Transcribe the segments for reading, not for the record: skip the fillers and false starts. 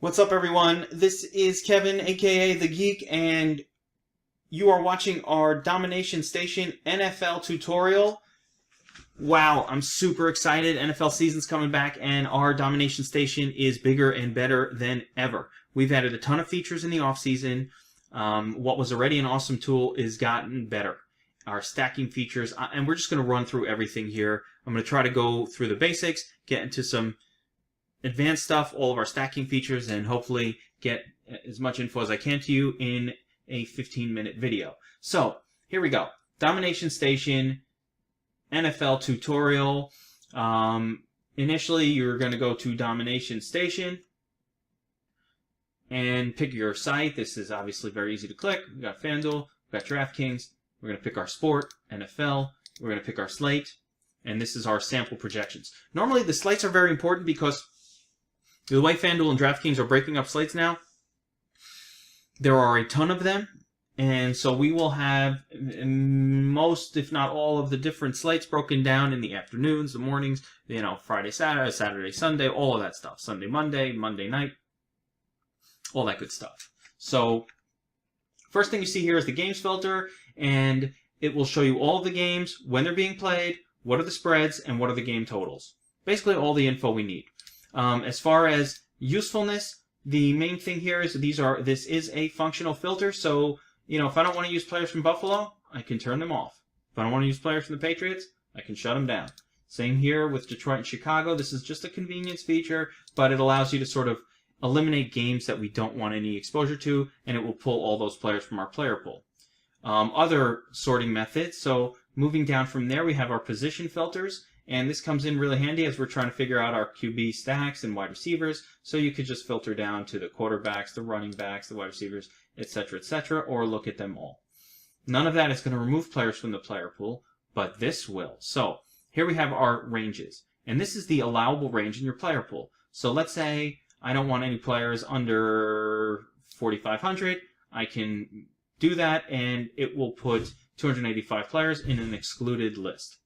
What's up, everyone? This is Kevin, aka The Geek, and you are watching our Domination Station NFL tutorial. Wow, I'm super excited. NFL season's coming back, and our Domination Station is bigger and better than ever. We've added a ton of features in the offseason. What was already an awesome tool is gotten better. Our stacking features, and we're just going to run through everything here. I'm going to try to go through the basics, get into some advanced stuff, all of our stacking features, and hopefully get as much info as I can to you in a 15-minute video. So, here we go. Domination Station, NFL tutorial. Initially, you're going to go to Domination Station and pick your site. This is obviously very easy to click. We've got FanDuel, we've got DraftKings. We're going to pick our sport, NFL. We're going to pick our slate, and this is our sample projections. Normally, the slates are very important because the way FanDuel and DraftKings are breaking up slates now, there are a ton of them, and so we will have most, if not all, of the different slates broken down in the afternoons, the mornings, Friday, Saturday, Saturday, Sunday, all of that stuff. Sunday, Monday, Monday night, all that good stuff. So, first thing you see here is the games filter, and it will show you all of the games, when they're being played, what are the spreads, and what are the game totals. Basically all the info we need. As far as usefulness, the main thing here is this is a functional filter. So, if I don't want to use players from Buffalo, I can turn them off. If I don't want to use players from the Patriots, I can shut them down. Same here with Detroit and Chicago. This is just a convenience feature, but it allows you to sort of eliminate games that we don't want any exposure to, and it will pull all those players from our player pool. Other sorting methods. So, moving down from there, we have our position filters. And this comes in really handy as we're trying to figure out our QB stacks and wide receivers. So you could just filter down to the quarterbacks, the running backs, the wide receivers, etc., or look at them all. None of that is going to remove players from the player pool, but this will. So here we have our ranges. And this is the allowable range in your player pool. So let's say I don't want any players under 4,500. I can do that, and it will put 285 players in an excluded list.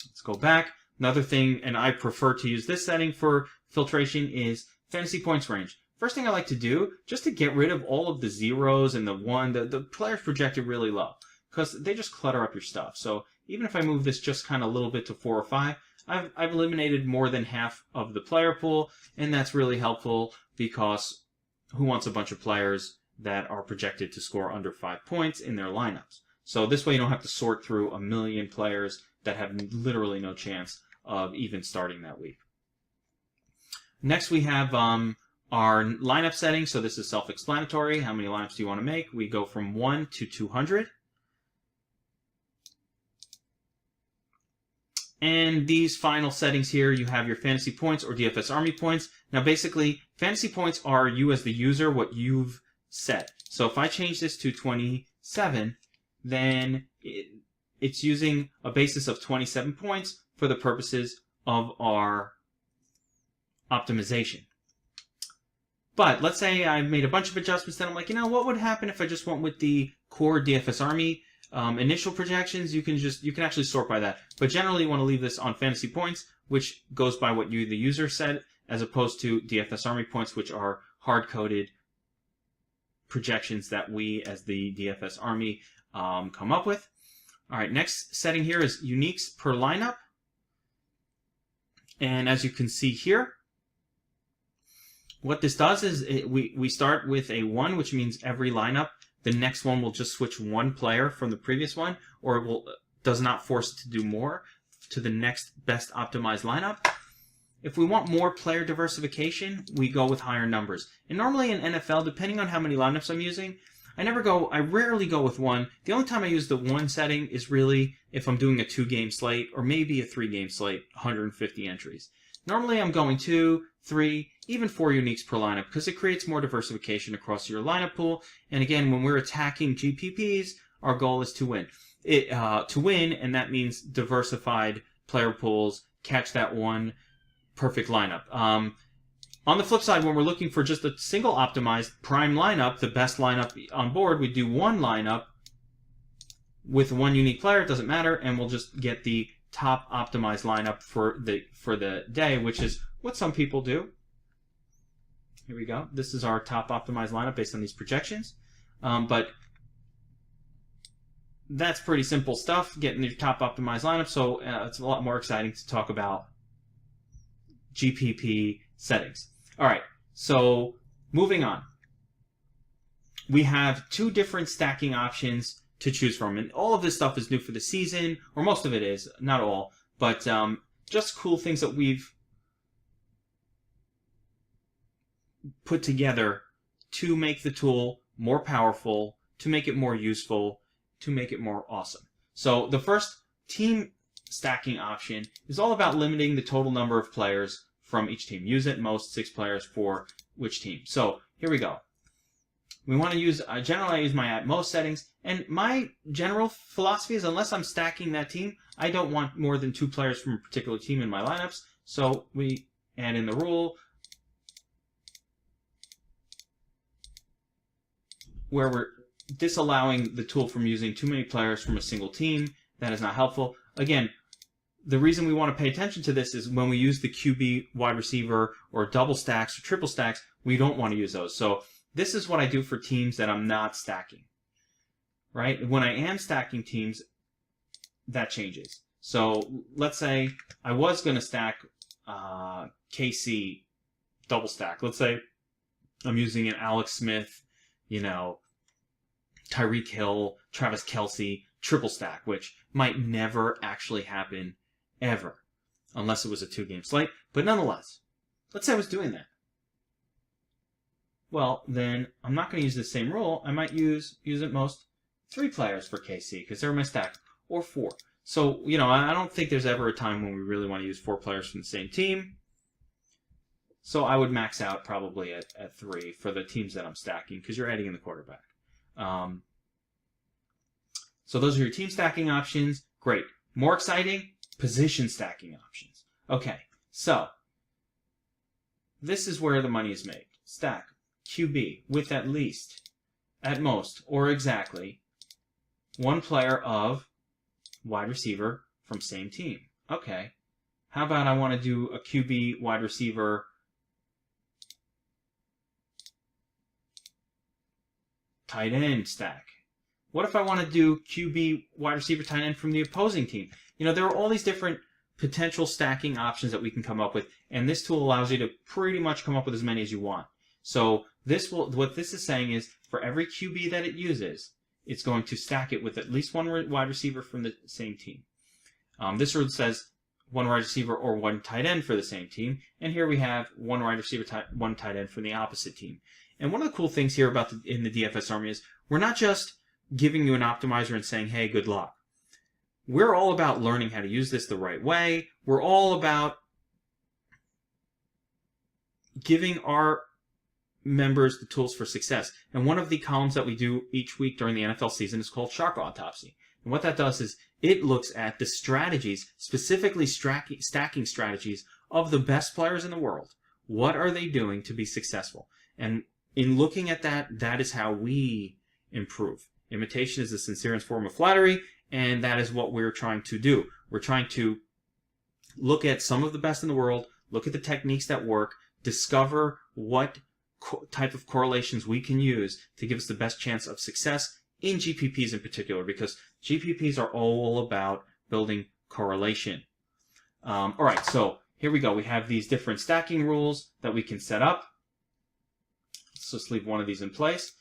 Let's go back. Another thing, and I prefer to use this setting for filtration, is fantasy points range. First thing I like to do, just to get rid of all of the zeros and the one, the players projected really low, because they just clutter up your stuff. So even if I move this just kind of a little bit to 4 or 5, I've eliminated more than half of the player pool, and that's really helpful because who wants a bunch of players that are projected to score under 5 points in their lineups? So this way you don't have to sort through a million players that have literally no chance of even starting that week. Next we have our lineup settings. So this is self-explanatory. How many lineups do you want to make? We go from 1 to 200. And these final settings here, you have your fantasy points or DFS Army points. Now basically, fantasy points are you as the user, what you've set. So if I change this to 27, then it's using a basis of 27 points for the purposes of our optimization. But let's say I've made a bunch of adjustments, then I'm like, what would happen if I just went with the core DFS Army initial projections? You can actually sort by that. But generally you want to leave this on fantasy points, which goes by what you, the user, said, as opposed to DFS Army points, which are hard-coded projections that we, as the DFS Army, come up with. All right, next setting here is uniques per lineup. And as you can see here, what this does is we start with a 1, which means every lineup, the next one will just switch one player from the previous one, or it does not force it to do more to the next best optimized lineup. If we want more player diversification, we go with higher numbers. And normally in NFL, depending on how many lineups I'm using, I rarely go with 1. The only time I use the 1 setting is really if I'm doing a 2-game slate or maybe a 3-game slate, 150 entries. Normally I'm going 2, 3, even 4 uniques per lineup because it creates more diversification across your lineup pool. And again, when we're attacking GPPs, our goal is to win. And that means diversified player pools, catch that one perfect lineup. On the flip side, when we're looking for just a single optimized prime lineup, the best lineup on board, we do one lineup with one unique player, it doesn't matter, and we'll just get the top optimized lineup for the day, which is what some people do. Here we go. This is our top optimized lineup based on these projections. But that's pretty simple stuff, getting your top optimized lineup. So it's a lot more exciting to talk about GPP settings. All right, so moving on. We have 2 different stacking options to choose from. And all of this stuff is new for the season, or most of it is, not all. But just cool things that we've put together to make the tool more powerful, to make it more useful, to make it more awesome. So the first team stacking option is all about limiting the total number of players from each team. Use at most 6 players for which team. So here we go. We want to use, generally I use my at most settings, and my general philosophy is unless I'm stacking that team, I don't want more than 2 players from a particular team in my lineups. So we add in the rule where we're disallowing the tool from using too many players from a single team. That is not helpful. Again, the reason we want to pay attention to this is when we use the QB wide receiver or double stacks or triple stacks, we don't want to use those. So this is what I do for teams that I'm not stacking, right? When I am stacking teams, that changes. So let's say I was going to stack KC double stack. Let's say I'm using an Alex Smith, Tyreek Hill, Travis Kelce triple stack, which might never actually happen ever, unless it was a 2-game slate. But nonetheless, let's say I was doing that. Well, then I'm not going to use the same rule. I might use at most 3 players for KC because they're my stack, or 4. So, I don't think there's ever a time when we really want to use 4 players from the same team. So I would max out probably at 3 for the teams that I'm stacking because you're adding in the quarterback. So those are your team stacking options. Great. More exciting, position stacking options. Okay, so this is where the money is made. Stack QB with at least, at most, or exactly 1 player of wide receiver from same team. Okay. How about I want to do a QB wide receiver tight end stack? What if I want to do QB wide receiver tight end from the opposing team? There are all these different potential stacking options that we can come up with, and this tool allows you to pretty much come up with as many as you want. So what this is saying is for every QB that it uses, it's going to stack it with at least 1 wide receiver from the same team. This rule says 1 wide receiver or 1 tight end for the same team, and here we have 1 wide receiver, 1 tight end from the opposite team. And one of the cool things here about in the DFS Army is we're not just giving you an optimizer and saying, hey, good luck. We're all about learning how to use this the right way. We're all about giving our members the tools for success. And one of the columns that we do each week during the NFL season is called Shark Autopsy. And what that does is it looks at the strategies, specifically stacking strategies of the best players in the world. What are they doing to be successful? And in looking at that, that is how we improve. Imitation is the sincerest form of flattery, and that is what we're trying to do. We're trying to look at some of the best in the world, look at the techniques that work, discover what type of correlations we can use to give us the best chance of success in GPPs in particular, because GPPs are all about building correlation. All right, so here we go. We have these different stacking rules that we can set up. Let's just leave one of these in place.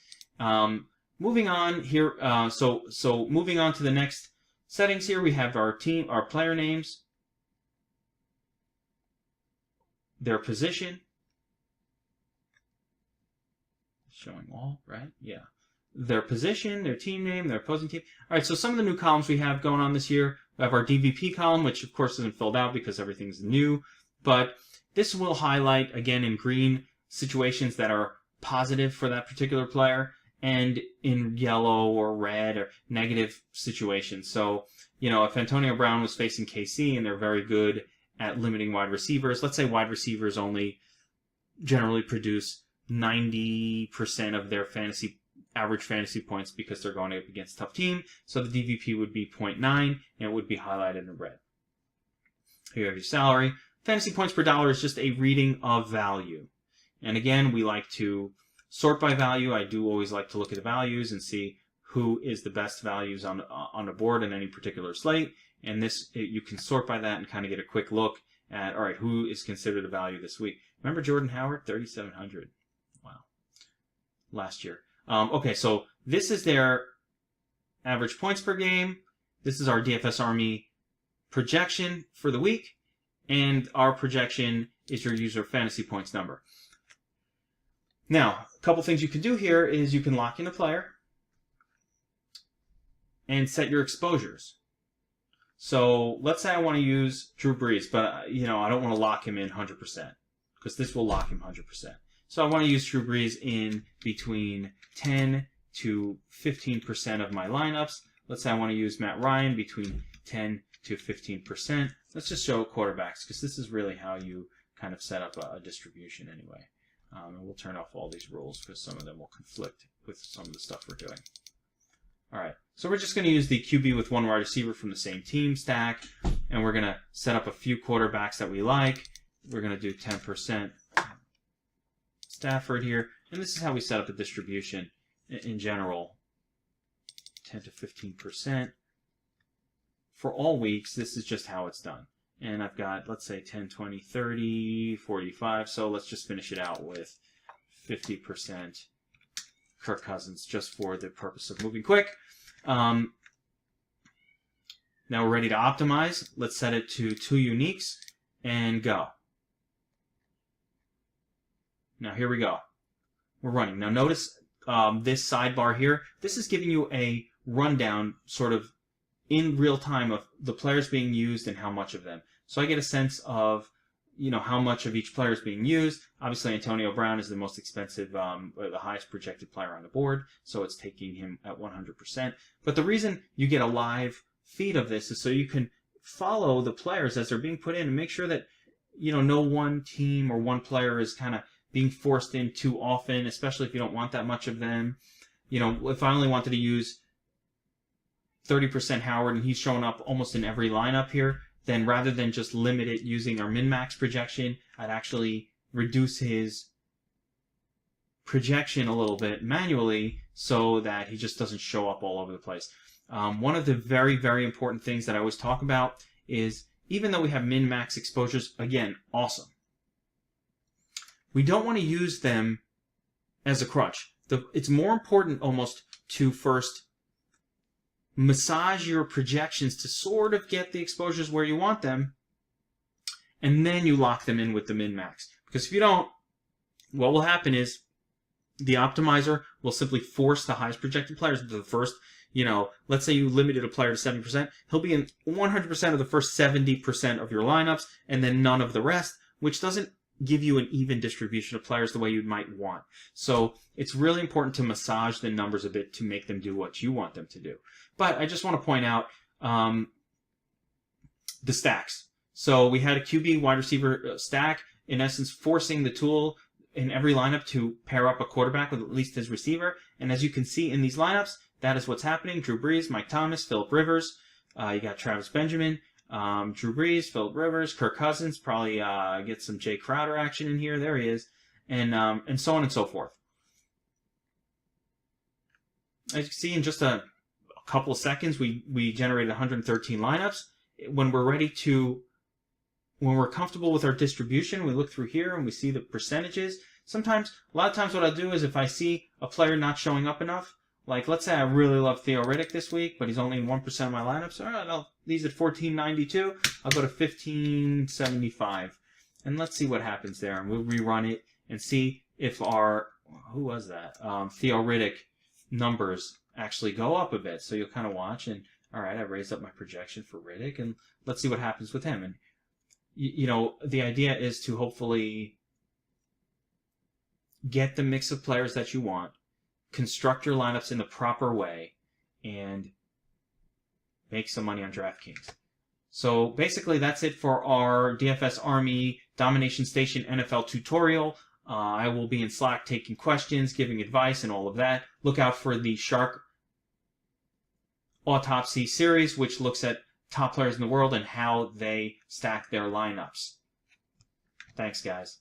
Moving on here, so moving on to the next settings here, we have our team, our player names, their position, showing all, right? Yeah. Their position, their team name, their opposing team. All right, so some of the new columns we have going on this year, we have our DVP column, which of course isn't filled out because everything's new, but this will highlight, again, in green, situations that are positive for that particular player, and in yellow or red or negative situations. So, if Antonio Brown was facing KC and they're very good at limiting wide receivers, let's say wide receivers only generally produce 90% of their average fantasy points because they're going up against a tough team. So the DVP would be 0.9 and it would be highlighted in red. Here you have your salary. Fantasy points per dollar is just a reading of value. And again, we like to sort by value. I do always like to look at the values and see who is the best values on the board in any particular slate. And this, you can sort by that and kind of get a quick look at, all right, who is considered a value this week. Remember Jordan Howard, 3,700. Wow. Last year. Okay, so this is their average points per game. This is our DFS Army projection for the week. And our projection is your user fantasy points number. Now, a couple things you can do here is you can lock in a player and set your exposures. So let's say I want to use Drew Brees, but I don't want to lock him in 100% because this will lock him 100%. So I want to use Drew Brees in between 10 to 15% of my lineups. Let's say I want to use Matt Ryan between 10 to 15%. Let's just show quarterbacks because this is really how you kind of set up a distribution anyway. And we'll turn off all these rules because some of them will conflict with some of the stuff we're doing. All right, so we're just going to use the QB with one wide receiver from the same team stack, and we're going to set up a few quarterbacks that we like. We're going to do 10% Stafford here, and this is how we set up a distribution in general, 10 to 15%. For all weeks, this is just how it's done. And I've got, let's say, 10, 20, 30, 45, so let's just finish it out with 50% Kirk Cousins, just for the purpose of moving quick. Now we're ready to optimize. Let's set it to 2 uniques and go. Now here we go. We're running. Now notice this sidebar here. This is giving you a rundown sort of in real time of the players being used and how much of them. So I get a sense of how much of each player is being used. Obviously, Antonio Brown is the most expensive, the highest projected player on the board, so it's taking him at 100%. But the reason you get a live feed of this is so you can follow the players as they're being put in and make sure that no one team or one player is kind of being forced in too often, especially if you don't want that much of them. If I only wanted to use 30% Howard and he's showing up almost in every lineup here, then rather than just limit it using our min-max projection, I'd actually reduce his projection a little bit manually so that he just doesn't show up all over the place. One of the very, very important things that I always talk about is, even though we have min-max exposures, again, awesome, we don't want to use them as a crutch. It's more important almost to first massage your projections to sort of get the exposures where you want them, and then you lock them in with the min-max. Because if you don't, what will happen is the optimizer will simply force the highest projected players into the first, let's say you limited a player to 70%, he'll be in 100% of the first 70% of your lineups, and then none of the rest, which doesn't give you an even distribution of players the way you might want. So it's really important to massage the numbers a bit to make them do what you want them to do. But I just want to point out the stacks. So we had a QB wide receiver stack, in essence forcing the tool in every lineup to pair up a quarterback with at least his receiver. And as you can see in these lineups, that is what's happening. Drew Brees, Mike Thomas, Phillip Rivers. You got Travis Benjamin, Drew Brees, Phillip Rivers, Kirk Cousins. Probably get some Jay Crowder action in here. There he is. And so on and so forth. As you can see, in just a couple of seconds, we generated 113 lineups. When we're comfortable with our distribution, we look through here and we see the percentages. A lot of times what I'll do is if I see a player not showing up enough, like let's say I really love Theo Riddick this week, but he's only in 1% of my lineups. All right, these at 1492. I'll go to 1575. And let's see what happens there. And we'll rerun it and see if our, who was that? Theo Riddick numbers actually go up a bit. So you'll kind of watch and, all right, I raised up my projection for Riddick and let's see what happens with him. And, the idea is to hopefully get the mix of players that you want, construct your lineups in the proper way, and make some money on DraftKings. So basically that's it for our DFS Army Domination Station NFL tutorial. I will be in Slack taking questions, giving advice, and all of that. Look out for the Shark Autopsy series, which looks at top players in the world and how they stack their lineups. Thanks, guys.